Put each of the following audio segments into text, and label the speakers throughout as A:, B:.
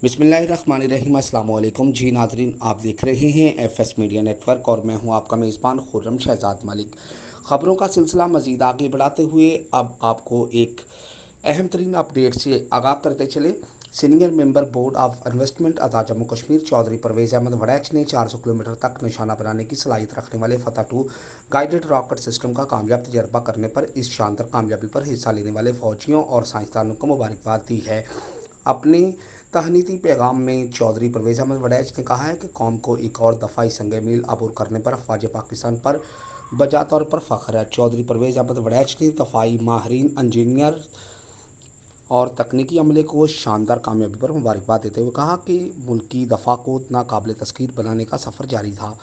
A: बिस्मिल्लाहिर्रहमानिर्रहीम। अस्सलाम वालेकुम जी नाज़रीन, आप देख रहे हैं एफएस मीडिया नेटवर्क और मैं हूं आपका मेज़बान खुर्रम शहजाद मलिक। ख़बरों का सिलसिला मज़ीद आगे बढ़ाते हुए अब आपको एक अहम तरीन अपडेट से आगाह करते चले। Senior member board of investment अता जम्मू कश्मीर चौधरी परवेज़ अहमद वड़ैच ने 400 किलोमीटर तक निशाना बनाने की सलाहियत रखने वाले फतह 2 गाइडेड रॉकेट सिस्टम का कामयाब तजर्बा करने पर इस शानदार कामयाबी पर हिस्सा लेने वाले फौजियों और साइंसदानों को मुबारकबाद दी है। अपने तहनीती पैगाम में चौधरी परवेज़ अहमद वड़ैच ने कहा है कि कौम को एक और दफ़ा संग मील अबूर करने पर अफवाज पाकिस्तान पर बजा तौर पर फ़ख्र है। चौधरी परवेज़ अहमद वड़ैच ने दफ़ाई माहरीन, इंजीनियर और तकनीकी अमले को शानदार कामयाबी पर मुबारकबाद देते हुए कहा कि मुल्की दफ़ा को नाकाबिल तस्खीर बनाने का सफ़र जारी था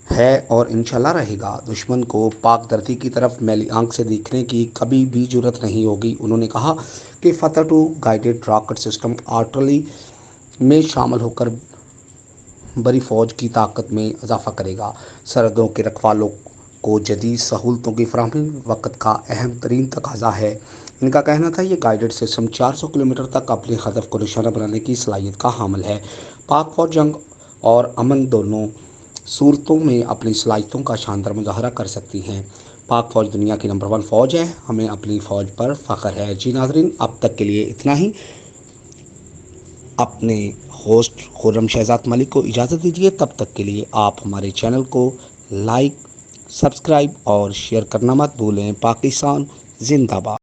A: है और इंशाल्लाह रहेगा। दुश्मन को पाक धरती की तरफ मैली आंख से देखने की कभी भी जरूरत नहीं होगी। उन्होंने कहा कि फतह 2 गाइडेड रॉकेट सिस्टम आर्टिलरी में शामिल होकर बड़ी फौज की ताकत में इजाफा करेगा। सरहदों के रखवालों को जदीद सहूलतों की फराहमी वक्त का अहम तरीन तकाजा है। इनका कहना था ये गाइडेड सिस्टम 400 किलोमीटर तक अपने हदफ को निशाना बनाने की सलाहियत का हामिल है। पाक फौज जंग और अमन दोनों सूरतों में अपनी सलाहियतों का शानदार मुजाहरा कर सकती हैं। पाक फौज दुनिया की नंबर 1 फौज है, हमें अपनी फौज पर फ़ख्र है। जी नाज़रीन, अब तक के लिए इतना ही। अपने होस्ट खुर्रम शहजाद मलिक को इजाज़त दीजिए। तब तक के लिए आप हमारे चैनल को लाइक, सब्सक्राइब और शेयर करना मत भूलें। पाकिस्तान जिंदाबाद।